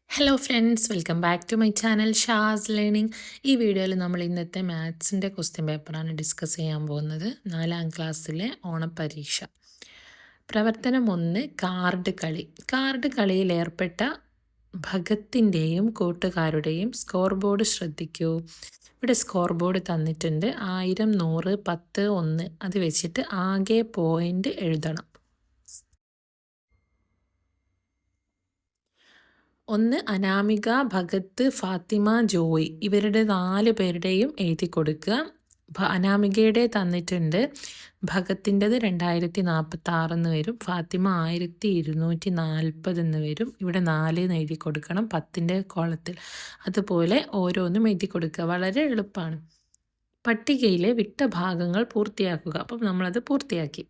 Hello friends, welcome back to my channel Shaz learning. ഈ വീഡിയോയിൽ നമ്മൾ ഇന്നത്തെ മാത്സിൻ്റെ ക്വസ്റ്റ്യൻ പേപ്പറാണ് ഡിസ്കസ് ചെയ്യാൻ പോകുന്നത്. 4ാം ക്ലാസ്സിലെ ഓണപ്പരീക്ഷ. പ്രവർത്തനം 1, കാർഡ് കളി. കാർഡ് കളിയിൽ ഏർപ്പെട്ട ഭഗത്തിൻ്റെയും കൂട്ടുകാരുടെയും സ്കോർ ബോർഡ് ശ്രദ്ധിക്കൂ. ഇവിടെ സ്കോർ ബോർഡ് തന്നിട്ടുണ്ട്. 1000, 100, 10, 1 അത് വെച്ചിട്ട് ആകെ പോയിൻ്റ് എഴുതണം. 1 അനാമിക, ഭഗത്ത്, ഫാത്തിമ, ജോയ് ഇവരുടെ 4 പേരുടെയും എഴുതി കൊടുക്കുക. അനാമികയുടെ തന്നിട്ടുണ്ട്. ഭഗത്തിൻ്റെത് 2046 എന്ന് വരും. ഫാത്തിമ 1240 എന്ന് വരും. ഇവിടെ 4 എന്ന് എഴുതി കൊടുക്കണം 10ൻ്റെ കോളത്തിൽ. അതുപോലെ ഓരോന്നും എഴുതി കൊടുക്കുക. വളരെ എളുപ്പമാണ്. പട്ടികയിലെ വിട്ട ഭാഗങ്ങൾ പൂർത്തിയാക്കുക. അപ്പം നമ്മളത് പൂർത്തിയാക്കി.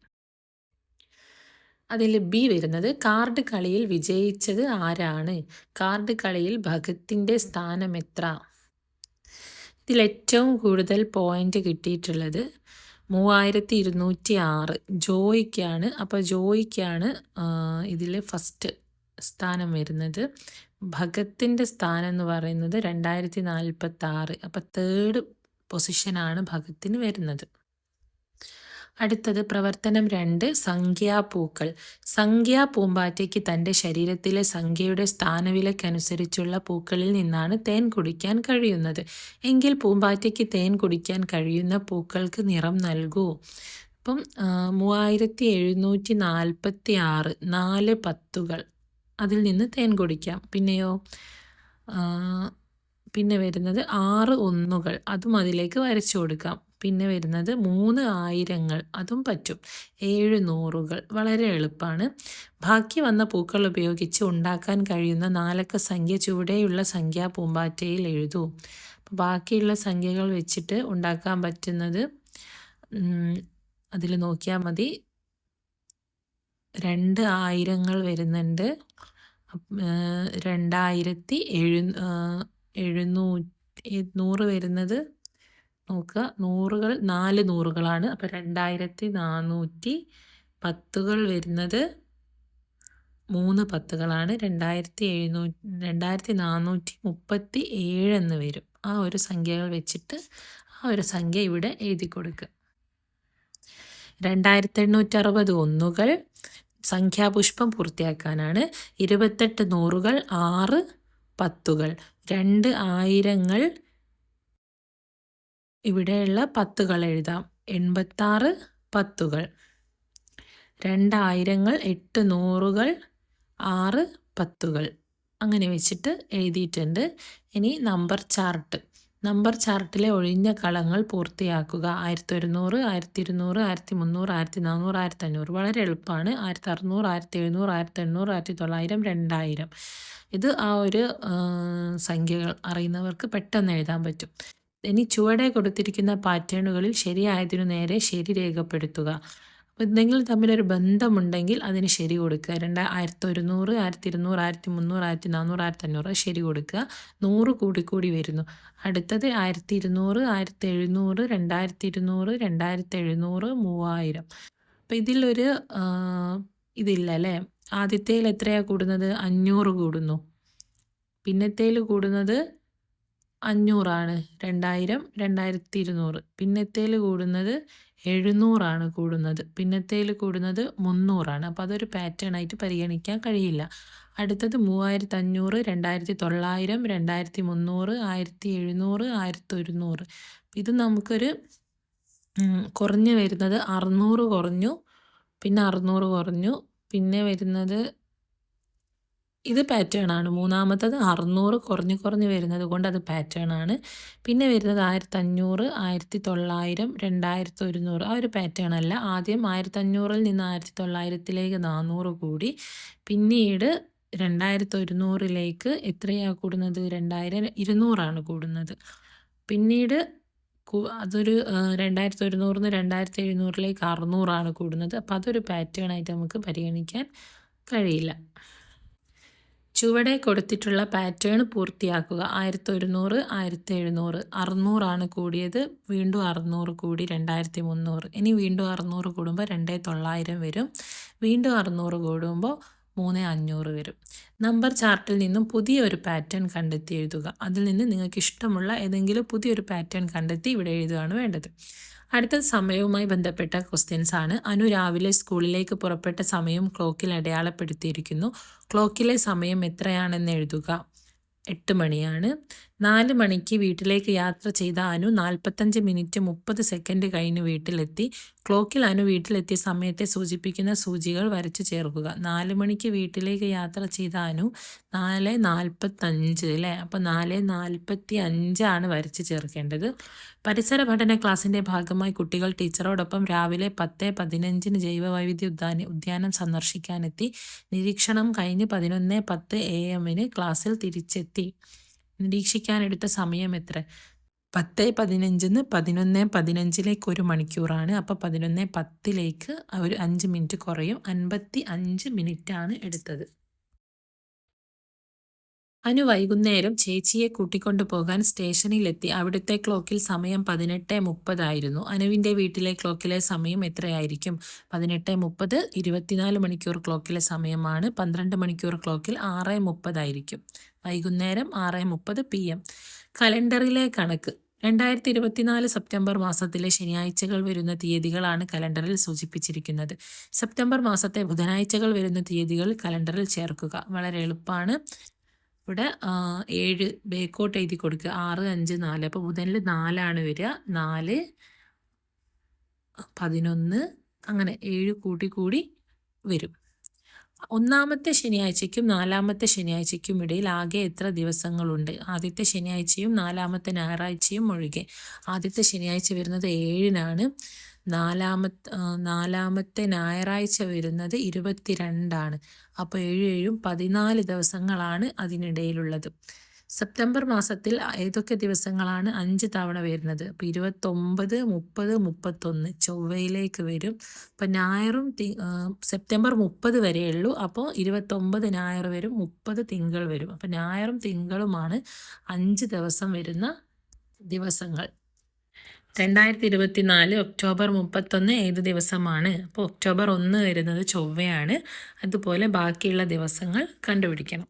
അതിൽ ബി വരുന്നത് കാർഡ് കളിയിൽ വിജയിച്ചത് ആരാണ്? കാർഡ് കളിയിൽ ഭഗത്തിൻ്റെ സ്ഥാനം എത്ര? ഇതിൽ ഏറ്റവും കൂടുതൽ പോയിന്റ് കിട്ടിയിട്ടുള്ളത് 3206 ജോയിക്കാണ്. അപ്പോൾ ജോയിക്കാണ് ഇതിൽ ഫസ്റ്റ് സ്ഥാനം വരുന്നത്. ഭഗത്തിൻ്റെ സ്ഥാനം എന്ന് പറയുന്നത് 2046. അപ്പോൾ 3rd പൊസിഷനാണ് ഭഗത്തിന് വരുന്നത്. അടുത്തത് പ്രവർത്തനം 2, സംഖ്യാപൂക്കൾ. സംഖ്യാ പൂമ്പാറ്റയ്ക്ക് തൻ്റെ ശരീരത്തിലെ സംഖ്യയുടെ സ്ഥാനവിലക്കനുസരിച്ചുള്ള പൂക്കളിൽ നിന്നാണ് തേൻ കുടിക്കാൻ കഴിയുന്നത്. എങ്കിൽ പൂമ്പാറ്റയ്ക്ക് തേൻ കുടിക്കാൻ കഴിയുന്ന പൂക്കൾക്ക് നിറം നൽകൂ. അപ്പം 3746 4 10കൾ അതിൽ നിന്ന് തേൻ കുടിക്കാം. പിന്നെ വരുന്നത് 6 1കൾ അതും അതിലേക്ക് വരച്ചു കൊടുക്കാം. പിന്നെ വരുന്നത് 3 1000ങ്ങൾ അതും പറ്റും. 7 100കൾ വളരെ എളുപ്പമാണ്. ബാക്കി വന്ന പൂക്കൾ ഉപയോഗിച്ച് ഉണ്ടാക്കാൻ കഴിയുന്ന 4 അക്ക സംഖ്യ ചുവടെയുള്ള സംഖ്യാ പൂമ്പാറ്റയിൽ എഴുതൂ. അപ്പോൾ ബാക്കിയുള്ള സംഖ്യകൾ വെച്ചിട്ട് ഉണ്ടാക്കാൻ പറ്റുന്നത് അതിൽ നോക്കിയാൽ മതി. 2 1000ങ്ങൾ വരുന്നുണ്ട്. 2700 വരുന്നത് നോക്കുക. 100കൾ 4 100കളാണ്. അപ്പോൾ 2410കൾ വരുന്നത് 3 10കളാണ്. 2437 എന്ന് വരും. ആ ഒരു സംഖ്യകൾ വെച്ചിട്ട് ആ ഒരു സംഖ്യ ഇവിടെ എഴുതി കൊടുക്കുക. 2860 1കൾ സംഖ്യാപുഷ്പം പൂർത്തിയാക്കാനാണ്. 28 100കൾ 6 10കൾ 2 1000ങ്ങൾ ഇവിടെയുള്ള 10കൾ എഴുതാം. 86 10കൾ 2 1000ങ്ങൾ 8 100കൾ 6 10കൾ അങ്ങനെ വെച്ചിട്ട് എഴുതിയിട്ടുണ്ട്. ഇനി നമ്പർ ചാർട്ട്. നമ്പർ ചാർട്ടിലെ ഒഴിഞ്ഞ കളങ്ങൾ പൂർത്തിയാക്കുക. 1100 1200 1300 1400 1500 വളരെ എളുപ്പമാണ്. 1600 1700 1800 1900 2000 ഇത് ആ ഒരു സംഖ്യകൾ അറിയുന്നവർക്ക് പെട്ടെന്ന് എഴുതാൻ പറ്റും. ഇനി ചുവടെ കൊടുത്തിരിക്കുന്ന പാറ്റേണുകളിൽ ശരിയായതിനു നേരെ ശരി രേഖപ്പെടുത്തുക. അപ്പോൾ എന്തെങ്കിലും തമ്മിലൊരു ബന്ധമുണ്ടെങ്കിൽ അതിന് ശരി കൊടുക്കുക. 1100 1200 1300 1400 1500 ശരി കൊടുക്കുക. 100 കൂടി വരുന്നു. അടുത്തത് 1200 1700 2200 2700 3000. അപ്പോൾ ഇതിലൊരു ഇതില്ല അല്ലേ. ആദ്യത്തേൽ എത്രയാണ് കൂടുന്നത്? 500 കൂടുന്നു. പിന്നത്തേൽ കൂടുന്നത് 500ആണ്. 2000 2200. പിന്നത്തേൽ കൂടുന്നത് 700ആണ് കൂടുന്നത്. പിന്നത്തേൽ കൂടുന്നത് 300ആണ്. അപ്പോൾ അതൊരു പാറ്റേൺ ആയിട്ട് പരിഗണിക്കാൻ കഴിയില്ല. അടുത്തത് 3500 2900 2300 1700 1100. ഇത് നമുക്കൊരു കുറഞ്ഞു വരുന്നത് 600 കുറഞ്ഞു, പിന്നെ 600 കുറഞ്ഞു, പിന്നെ വരുന്നത് ഇത് പാറ്റേൺ ആണ്. മൂന്നാമത്തത് 600 കുറഞ്ഞു വരുന്നത് കൊണ്ട് അത് പാറ്റേൺ ആണ്. പിന്നെ വരുന്നത് 1500 1900 2100 ആ ഒരു പാറ്റേൺ അല്ല. ആദ്യം 1500ൽ നിന്ന് 1900ലേക്ക് 400 കൂടി, പിന്നീട് 2100ലേക്ക് എത്രയാണ് കൂടുന്നത്? 2200ആണ് കൂടുന്നത്. പിന്നീട് അതൊരു 2100 2700ലേക്ക് 600ആണ് കൂടുന്നത്. അപ്പോൾ അതൊരു പാറ്റേൺ ആയിട്ട് നമുക്ക് പരിഗണിക്കാൻ കഴിയില്ല. ചുവടെ കൊടുത്തിട്ടുള്ള പാറ്റേൺ പൂർത്തിയാക്കുക. 1100 1700 600ആണ് കൂടിയത്. വീണ്ടും 600 കൂടി 2300. ഇനി വീണ്ടും 600 കൂടുമ്പോൾ 2900 വരും. വീണ്ടും 600 കൂടുമ്പോൾ 3500 വരും. നമ്പർ ചാർട്ടിൽ നിന്നും പുതിയ ഒരു പാറ്റേൺ കണ്ടെത്തി എഴുതുക. അതിൽ നിന്ന് നിങ്ങൾക്ക് ഇഷ്ടമുള്ള ഏതെങ്കിലും പുതിയൊരു പാറ്റേൺ കണ്ടെത്തി ഇവിടെ എഴുതുകയാണ് വേണ്ടത്. അടുത്ത സമയവുമായി ബന്ധപ്പെട്ട ക്വസ്റ്റ്യൻസ് ആണ്. അനു രാവിലെ സ്കൂളിലേക്ക് പുറപ്പെട്ട സമയം ക്ലോക്കിൽ അടയാളപ്പെടുത്തിയിരിക്കുന്നു. ക്ലോക്കിലെ സമയം എത്രയാണെന്ന് എഴുതുക. 8 മണിയാണ്. 4 മണിക്ക് വീട്ടിലേക്ക് യാത്ര ചെയ്ത അനു 45 മിനിറ്റ് 30 സെക്കൻഡ് കഴിഞ്ഞ് വീട്ടിലെത്തി. ക്ലോക്കിൽ അനു വീട്ടിലെത്തിയ സമയത്തെ സൂചിപ്പിക്കുന്ന സൂചികൾ വരച്ചു ചേർക്കുക. 4 മണിക്ക് വീട്ടിലേക്ക് യാത്ര ചെയ്ത അനു 4:45 അല്ലേ? അപ്പോൾ 4:45 ആണ് വരച്ചു ചേർക്കേണ്ടത്. പരിസര പഠന ക്ലാസ്സിൻ്റെ ഭാഗമായി കുട്ടികൾ ടീച്ചറോടൊപ്പം രാവിലെ 10:15 ജൈവവൈവിധ്യ ഉദ്യാനം സന്ദർശിക്കാനെത്തി. നിരീക്ഷണം കഴിഞ്ഞ് 11:10 AM ക്ലാസ്സിൽ തിരിച്ചെത്തി. നിരീക്ഷിക്കാനെടുത്ത സമയം എത്ര? 10:15 11:15 1 മണിക്കൂറാണ്. അപ്പോൾ 11:10 ഒരു 5 മിനിറ്റ് കുറയും. 55 മിനിറ്റാണ് എടുത്തത്. അനു വൈകുന്നേരം ചേച്ചിയെ കൂട്ടിക്കൊണ്ടു പോകാൻ സ്റ്റേഷനിലെത്തി. അവിടുത്തെ ക്ലോക്കിൽ സമയം 18:30 ആയിരുന്നു. അനുവിൻ്റെ വീട്ടിലെ ക്ലോക്കിലെ സമയം എത്രയായിരിക്കും? 18:30 24 മണിക്കൂർ ക്ലോക്കിലെ സമയമാണ്. 12 മണിക്കൂർ ക്ലോക്കിൽ 6:30 ആയിരിക്കും. വൈകുന്നേരം 6:30 PM. കലണ്ടറിലെ കണക്ക്. 2024 സെപ്റ്റംബർ മാസത്തിലെ ശനിയാഴ്ചകൾ വരുന്ന തീയതികളാണ് കലണ്ടറിൽ സൂചിപ്പിച്ചിരിക്കുന്നത്. സെപ്റ്റംബർ മാസത്തെ ബുധനാഴ്ചകൾ വരുന്ന തീയതികൾ കലണ്ടറിൽ ചേർക്കുക. വളരെ എളുപ്പമാണ്. ഇവിടെ 7 ബേക്കോട്ട് എഴുതി കൊടുക്കുക. 6 5 4. അപ്പോൾ ബുധനിൽ 4 വരിക. 4 11 അങ്ങനെ 7 കൂടി വരും. ഒന്നാമത്തെ ശനിയാഴ്ചയ്ക്കും 4ാമത്തെ ശനിയാഴ്ചയ്ക്കും ഇടയിൽ ആകെ എത്ര ദിവസങ്ങളുണ്ട്? ആദ്യത്തെ ശനിയാഴ്ചയും 4ാമത്തെ ഞായറാഴ്ചയും ഒഴികെ. ആദ്യത്തെ ശനിയാഴ്ച വരുന്നത് 7-നാണ്. 4ാമത്തെ ഞായറാഴ്ച വരുന്നത് 22 അപ്പോൾ 7 14 ദിവസങ്ങളാണ് അതിനിടയിലുള്ളത്. സെപ്റ്റംബർ മാസത്തിൽ ഏതൊക്കെ ദിവസങ്ങളാണ് 5 തവണ വരുന്നത്? അപ്പോൾ 29 30 31 ചൊവ്വയിലേക്ക് വരും. അപ്പോൾ ഞായറും സെപ്റ്റംബർ 30 വരെയുള്ളൂ. അപ്പോൾ 29 ഞായർ വരും, 30 തിങ്കൾ വരും. അപ്പോൾ ഞായറും തിങ്കളുമാണ് 5 ദിവസം വരുന്ന ദിവസങ്ങൾ. 2024 ഒക്ടോബർ 31 ഏത് ദിവസമാണ്? അപ്പോൾ ഒക്ടോബർ 1 വരുന്നത് ചൊവ്വയാണ്. അതുപോലെ ബാക്കിയുള്ള ദിവസങ്ങൾ കണ്ടുപിടിക്കണം.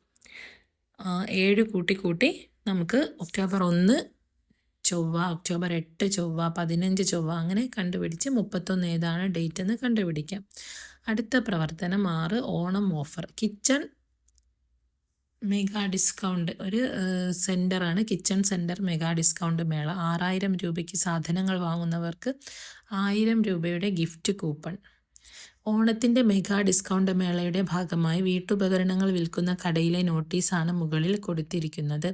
7 കൂട്ടി നമുക്ക് ഒക്ടോബർ 1 ചൊവ്വ, ഒക്ടോബർ 8 ചൊവ്വ, 15 ചൊവ്വ അങ്ങനെ കണ്ടുപിടിച്ച് 31 ഏതാണ് ഡേറ്റ് എന്ന് കണ്ടുപിടിക്കാം. അടുത്ത പ്രവർത്തനം 6 Onam offer. Kitchen mega discount ഒരു സെൻ്ററാണ്. കിച്ചൺ സെൻറ്റർ മെഗാ ഡിസ്കൗണ്ട് മേള. 6000 രൂപയ്ക്ക് സാധനങ്ങൾ വാങ്ങുന്നവർക്ക് 1000 രൂപയുടെ ഗിഫ്റ്റ് കൂപ്പൺ. ഓണത്തിൻ്റെ മെഗാ ഡിസ്കൗണ്ട് മേളയുടെ ഭാഗമായി വീട്ടുപകരണങ്ങൾ വിൽക്കുന്ന കടയിലെ നോട്ടീസാണ് മുകളിൽ കൊടുത്തിരിക്കുന്നത്.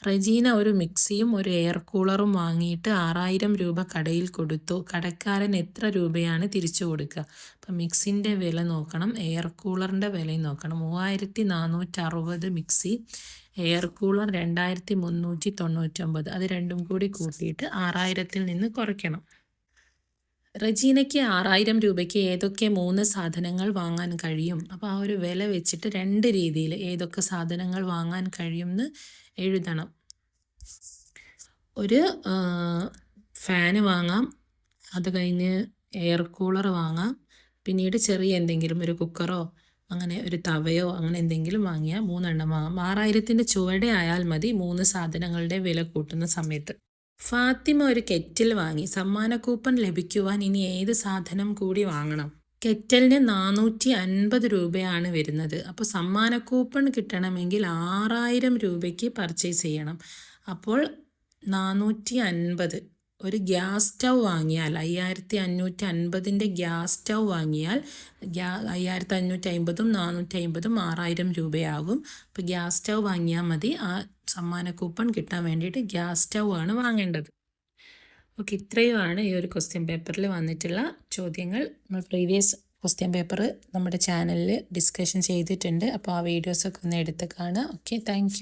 റെജീന ഒരു മിക്സിയും ഒരു എയർ കൂളറും വാങ്ങിയിട്ട് 6000 രൂപ കടയിൽ കൊടുത്തു. കടക്കാരൻ എത്ര രൂപയാണ് തിരിച്ചു കൊടുക്കുക? അപ്പം മിക്സിൻ്റെ വില നോക്കണം, എയർ കൂളറിൻ്റെ വിലയും നോക്കണം. 3460 മിക്സി, എയർ കൂളർ 2399. അത് രണ്ടും കൂടി കൂട്ടിയിട്ട് 6000-ൽ നിന്ന് കുറയ്ക്കണം. റജീനയ്ക്ക് 6000 രൂപയ്ക്ക് ഏതൊക്കെ 3 സാധനങ്ങൾ വാങ്ങാൻ കഴിയും? അപ്പോൾ ആ ഒരു വില വെച്ചിട്ട് 2 രീതിയിൽ ഏതൊക്കെ സാധനങ്ങൾ വാങ്ങാൻ കഴിയുമെന്ന് എഴുതണം. ഒരു ഫാന് വാങ്ങാം, അത് കഴിഞ്ഞ് എയർ കൂളർ വാങ്ങാം, പിന്നീട് ചെറിയ എന്തെങ്കിലും ഒരു കുക്കറോ അങ്ങനെ ഒരു തവയോ അങ്ങനെ എന്തെങ്കിലും വാങ്ങിയാൽ 3 എണ്ണം വാങ്ങാം. 6000-ൻ്റെ ചുവടെ ആയാൽ മതി 3 സാധനങ്ങളുടെ വില കൂട്ടുന്ന സമയത്ത്. ഫാത്തിമ ഒരു കെറ്റിൽ വാങ്ങി. സമ്മാന കൂപ്പൺ ലഭിക്കുവാൻ ഇനി ഏത് സാധനം കൂടി വാങ്ങണം? കെറ്റലിന് 450 രൂപയാണ് വരുന്നത്. അപ്പോൾ സമ്മാന കൂപ്പൺ കിട്ടണമെങ്കിൽ 6000 രൂപയ്ക്ക് പർച്ചേസ് ചെയ്യണം. അപ്പോൾ 450. ഒരു ഗ്യാസ് സ്റ്റൗ വാങ്ങിയാൽ 5550-ൻ്റെ ഗ്യാസ് സ്റ്റൗ വാങ്ങിയാൽ 5550-ഉം 450-ഉം 6000 രൂപയാകും. അപ്പോൾ ഗ്യാസ് സ്റ്റൗ വാങ്ങിയാൽ മതി. ആ സമ്മാന കൂപ്പൺ കിട്ടാൻ വേണ്ടിയിട്ട് ഗ്യാസ് സ്റ്റൗ ആണ് വാങ്ങേണ്ടത്. ഓക്കെ, ഇത്രയുമാണ് ഈ ഒരു ക്വസ്റ്റ്യൻ പേപ്പറിൽ വന്നിട്ടുള്ള ചോദ്യങ്ങൾ. നമ്മൾ പ്രീവിയസ് ക്വസ്റ്റ്യൻ പേപ്പർ നമ്മുടെ ചാനലിൽ ഡിസ്കഷൻ ചെയ്തിട്ടുണ്ട്. അപ്പോൾ ആ വീഡിയോസൊക്കെ ഒന്ന് എടുത്ത് കാണുക. Okay, thank